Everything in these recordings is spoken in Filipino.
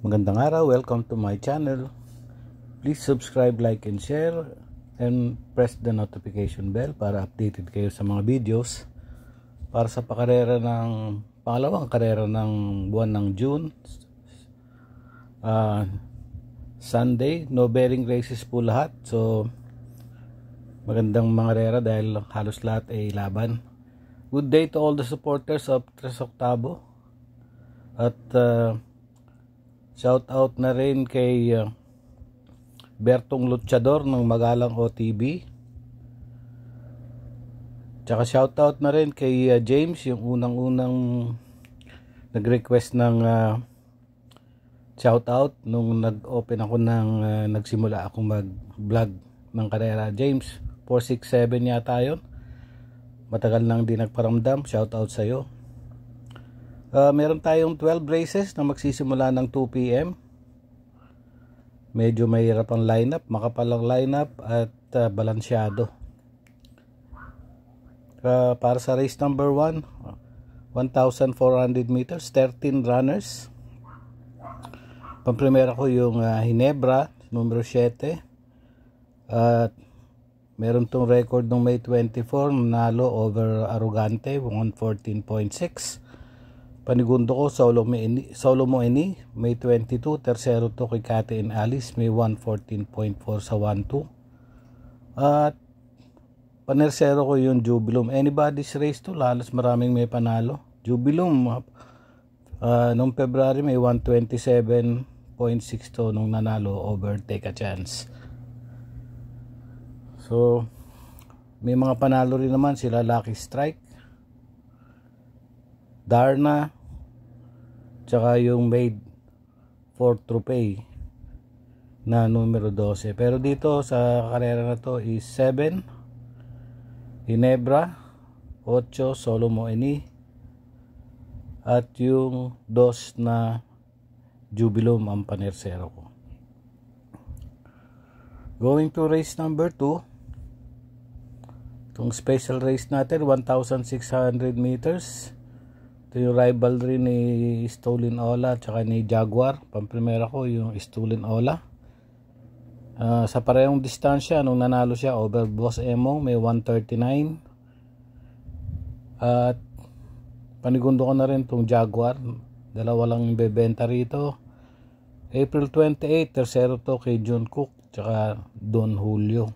Magandang araw, welcome to my channel. Please subscribe, like, and share, and press the notification bell para updated kayo sa mga videos. Para sa pangalawang karera ng buwan ng June, Sunday, no bearing races po lahat. So magandang mga karera dahil halos lahat ay laban. Good day to all the supporters of Tres Octavo. At shout out na rin kay Bertong Luchador ng Magalang OTB. Tsaka shout out na rin kay James, yung unang-unang nag-request ng shout out nung nag-open ako nagsimula akong mag-vlog ng karera. James 467 yata yun. Matagal nang di nagparamdam. Shout out sa'yo. Meron tayong 12 races na magsisimula ng 2 PM. Medyo mahirap ang lineup, makapalang lineup at balansyado. Para sa race number 1, 1,400 meters, 13 runners. Pamprimera ko yung Ginebra, numero 7. At meron tong record ng May 24, nanalo over Arrogante, 114.6. Panigundo ko, Solomo Eni, May 22, tersero to kay Kate and Alice, May 114.4 sa 1-2. At panersero ko yung Jubilum. Anybody's race to, halos maraming may panalo. Jubilum, noong February may 127.6 to nung nanalo over Take a Chance. So, may mga panalo rin naman sila Lucky Strike, Darna, tsaka yung Made for Trophy na numero 12. Pero dito sa karera na to is 7 Ginebra, 8 Solomo Eni, at yung 2 na Jubilum ang panersero ko. Going to race number 2. Itong special race natin, 1,600 meters. Ito yung rivalry ni Stolen Ola at saka ni Jaguar. Pamprimera ko yung Stolen Ola. Sa parehong distansya, nung nanalo siya over Boss Emo, may 139. At panigundo ko na rin itong Jaguar. Dalawa lang yung bebenta rito. April 28, tersero to kay John Cook tsaka Don Julio.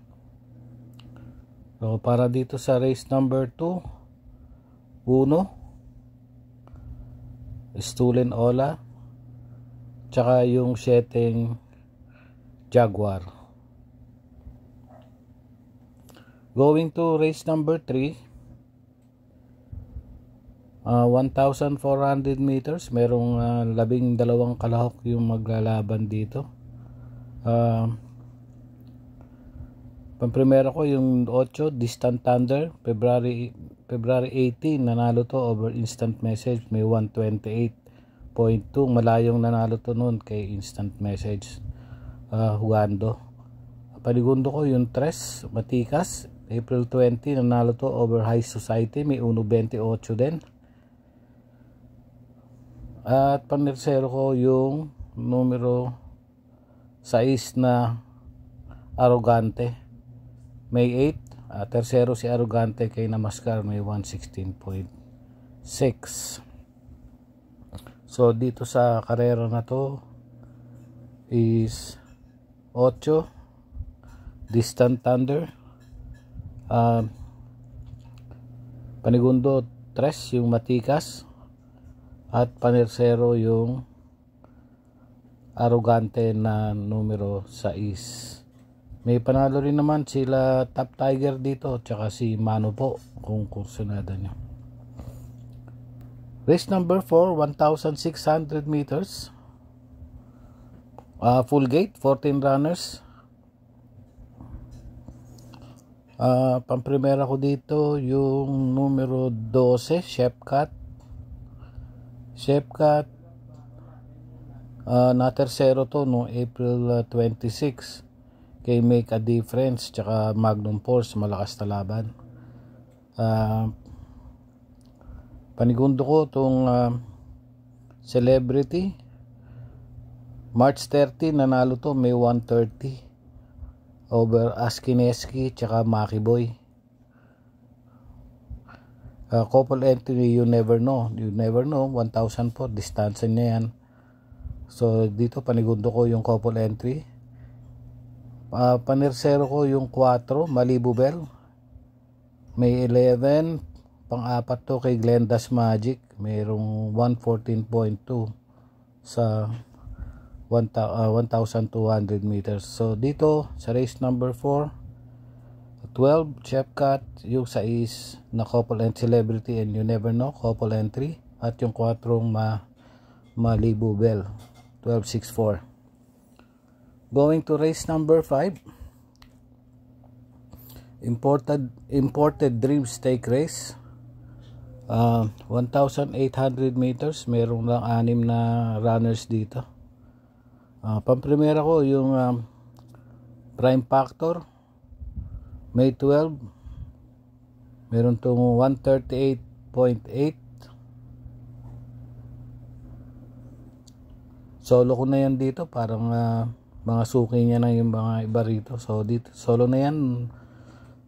So para dito sa race number 2, 1 Stolen Ola tsaka yung 7 Jaguar. Going to race number 3, 1,400 meters. Merong 12 kalahok yung maglalaban dito. Pamprimera ko yung 8 Distant Thunder, February 18, nanalo to over Instant Message, may 128.2. Malayong nanalo to noon kay Instant Message, Hugando. Panigundo ko yung 3 Matikas, April 20, nanalo to over High Society, may 1.28 din. At panersero ko yung numero 6 na Arrogante, May 8. Tersero si Arrogante kay Namaskar, may 116.6. So dito sa karera na to is 8 Distant Thunder, panigundo 3 yung Matikas, at panersero yung Arrogante na numero 6. May panalo rin naman sila Top Tiger dito tsaka si Mano po kung kursunada nyo. Race number 4, 1,600 meters, full gate, 14 runners. Pamprimera ko dito yung numero 12 Chef Cat na tersero to no April 26 kay Make a Difference tsaka Magnum Force, malakas na laban. Panigundo ko itong Celebrity, March 30 nanalo to, may 130 over Askineski tsaka Makiboy. Couple entry, you never know, 1004 distansya niya yan. So dito panigundo ko yung couple entry. Panersero ko yung 4 Malibu Bell, may 11. Pang-apat to kay Glenda's Magic, mayroong 114.2 sa 1,200 meters. So dito sa race number 4, 12 Chef Cat, yung 6 na couple and celebrity and you never know couple entry, at yung 4 Malibu Bell 1264. Going to race number 5, imported dream stake race, 1,800 meters, merong lang 6 na runners dito. Pamprimera ko yung Prime Factor, May 12, meron tong 138.8. Solo ko na yan dito, parang mga suki niya na yung mga iba rito. So dito solo na yan,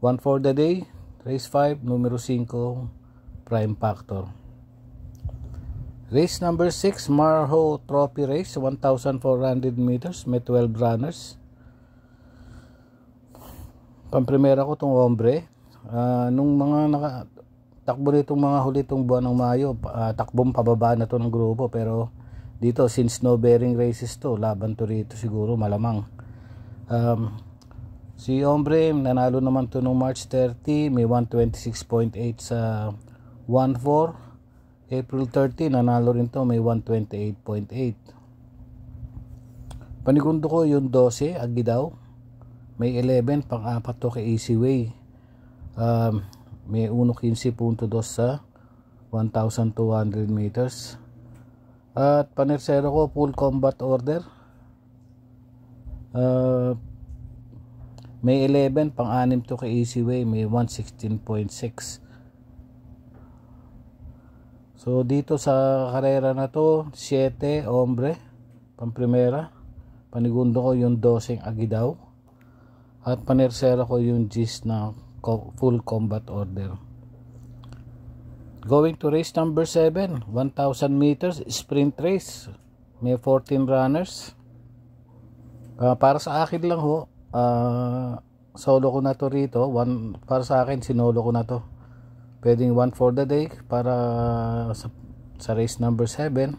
1 for the day, race 5, numero 5, Prime Factor. Race number 6, Marho Trophy Race, 1,400 meters, may 12 runners. Pamprimera ko tong Hombre. Nung mga takbo nitong mga hulitong buwan ng Mayo, takbong pababa na to ng grupo, pero dito since no bearing races to, laban to rito siguro malamang. Si Hombre nanalo naman to nung March 30, may 126.8 sa 1-4. April 30 nanalo rin to, may 128.8. Panigundo ko yung 12 Agidaw, may 11. Pang-apat to kay Easy Way, may 1.15.2 sa 1,200 meters. At panersero ko Full Combat Order, may 11. Pang-anim to kay Easy Way, may 116.6. So dito sa karera na to, 7 Hombre, pamprimera. Panigundo ko yung 12 Agidaw, at panersera ko yung Gis na Full Combat Order. Going to race number 7, 1,000 meters sprint race, may 14 runners. Para sa akin lang ho, solo ko na to rito. Para sa akin, sinolo ko na to. Pwedeng 1 for the day para sa race number 7.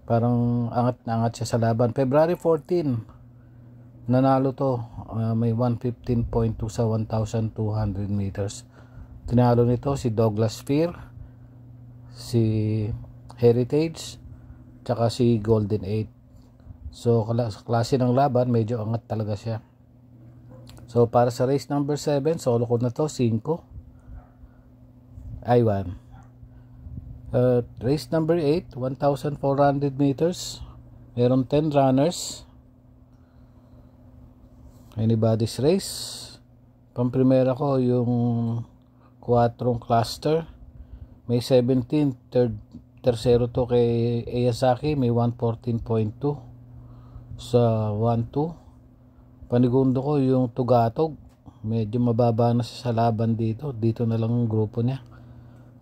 Parang angat na angat siya sa laban. February 14 nanalo to, may 115.2 sa 1,200 meters. Tinalo nito si Douglas Fear, si Heritage, tsaka si Golden 8. So klase ng laban, medyo angat talaga siya. So para sa race number 7, solo ko na to, 5 I1. Race number 8, 1,400 meters, meron 10 runners. Anybody's race. Pamprimera ko yung 4 cluster, may 17. Tercero to kay Eyasaki, may 114.2 sa 1-2. Panigundo ko yung Tugatog, medyo mababa na sa laban dito. Dito na lang ang grupo niya.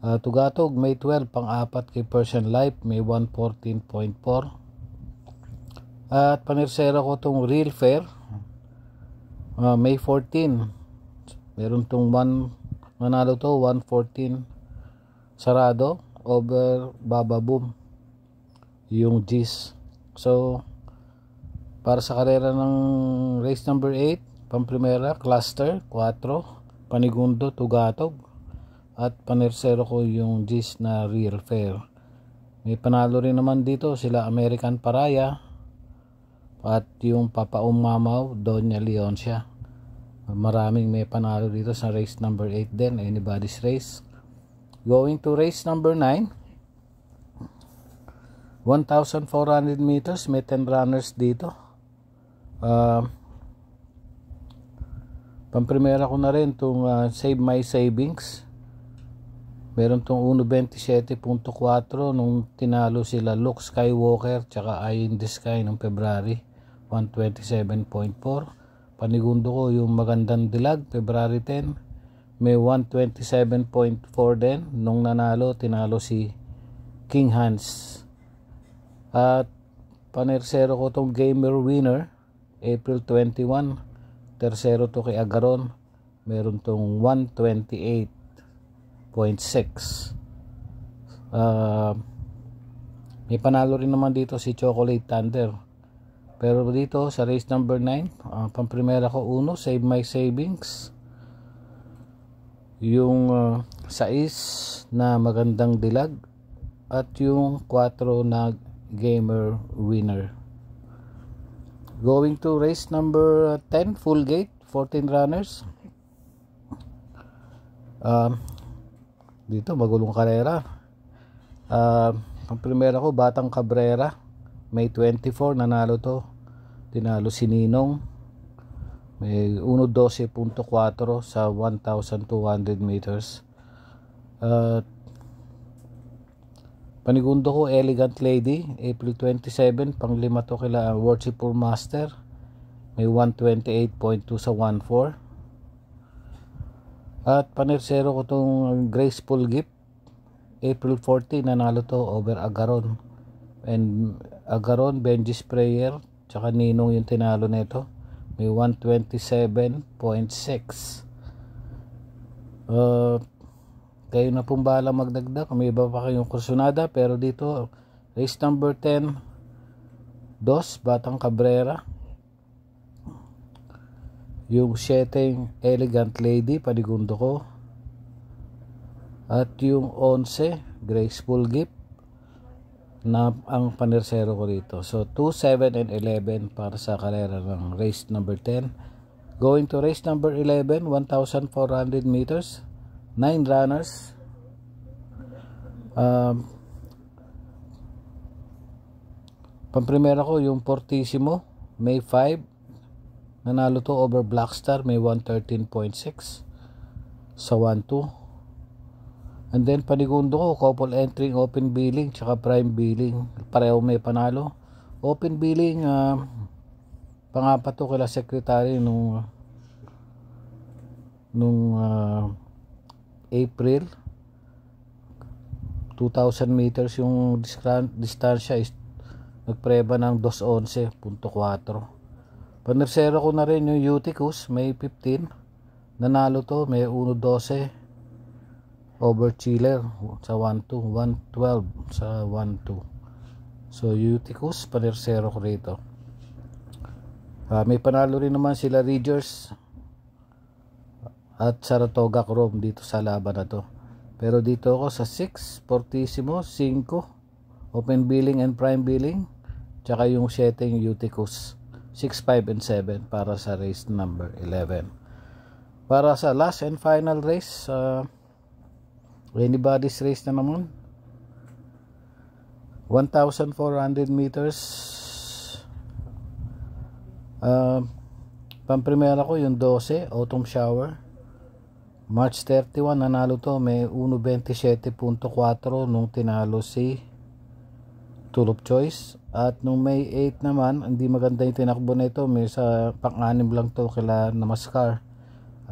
Tugatog, may 12. Pang-apat kay Persian Life, may 114.4. At panersera ko tong Real Fair, May 14. Meron tong manalo to, 114 sarado over Baba Boom, yung Gis. So para sa karera ng race number 8, pamprimera cluster 4, panigundo Tugatog, at panersero ko yung Gis na Real Fair. May panalo rin naman dito sila American Paraya at yung Papa Umamaw Doña Leoncia. Maraming may panalo dito sa race number 8 din, anybody's race. Going to race number 9, 1,400 meters, may 10 runners dito. Pamprimera ko na rin itong Save My Savings, Meron tong 1.27.4 nung tinalo sila Luke Skywalker tsaka Eye in the Sky noong February. 127.4. Panigundo ko yung Magandang Dilag, February 10. May 127.4 din nung tinalo si King Hans. At panersero ko tong Gamer Winner, April 21. Tersero to kay Agaron. Meron tong 128.6. May panalo rin naman dito si Chocolate Thunder. Pero dito sa race number 9, pamprimera ko 1, Save My Savings. Yung 6 na Magandang Dilag at yung 4 na Gamer Winner. Going to race number 10, Full Gate, 14 runners. Dito magulong karera. Pamprimera ko Batang Cabrera, May 24, nanalo to. Tinalo si Ninong. May 1.12.4 sa 1,200 meters. Panigundo ko Elegant Lady, April 27, pang-5 to kila Worshipful Master. May 128.2 sa 1.4. At panersero ko tong Graceful Gift, April 40, nanalo to over Agaron. And Agaron, Benji Sprayer, tsaka Ninong yung tinalo nito. May 127.6. Kayo na pong bahala magdagdag. May iba pa kayong kursunada. Pero dito, race number 10, 2, Batang Cabrera. Yung 7, Elegant Lady, panigundo ko. At yung 11, Graceful Gift, na ang panersero ko dito. So 2, 7, and 11 para sa karera ng race number 10. Going to race number 11, 1,400 meters, 9 runners. Pamprimera ko yung Fortissimo, May 5, nanalo to over Blackstar, may 113.6 sa 1-2. And then panigundo ko couple entering, open billing tsaka prime billing, pareho may panalo. Open billing pangapat to kila secretary nung April 2,000 meters yung distansya is nagpreba ng 2:11.4. Panersero ko na rin yung Uticus, May 15, nanalo to, may 1.12 over Chiller sa 1-2, 112 sa 1-2. So Uticus, panersero ko rito. May panalo rin naman sila Ridgers at Saratoga Chrome dito sa laban na to. Pero dito ako sa 6, Fortissimo, 5, open billing and prime billing, tsaka yung 7 Uticus, 6, 5, and 7 para sa race number 11. Para sa last and final race, anybody's race na naman, 1,400 meters. Pamprimera ko yung 12, Autumn Shower, March 31, nanalo to, may 1.27.4 nung tinalo si Tulip Choice. At nung May 8 naman, hindi maganda yung tinakbo nito, may sa pang-anim lang to kila Namaskar,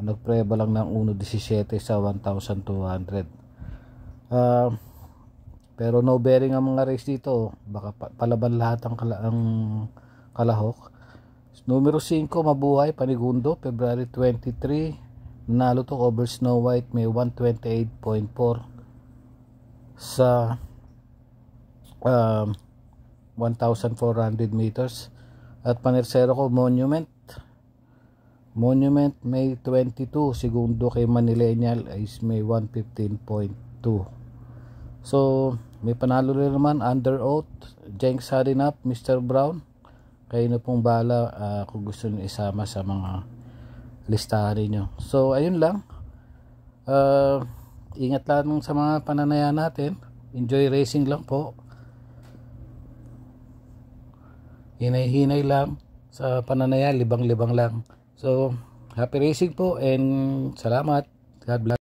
nagpreba lang ng 1.17 sa 1,200. Pero no bearing ang mga race dito, baka palaban lahat ang kalahok. Numero 5, Mabuhay, panigundo, February 23, nanalo to over Snow White, may 128.4 sa 1,400 meters. At panersero ko Monument, may 22, segundo kay Manilenial is may 115.2. So may panalo rin naman Under Oath, Jenks Harinap, Mr. Brown. Kayo na pong bahala kung gusto nyo isama sa mga listahan nyo. So ayun lang, ingat lang sa mga pananaya natin, enjoy racing lang po, hinay-hinay lang sa pananaya, libang-libang lang. So happy racing po and salamat, God bless.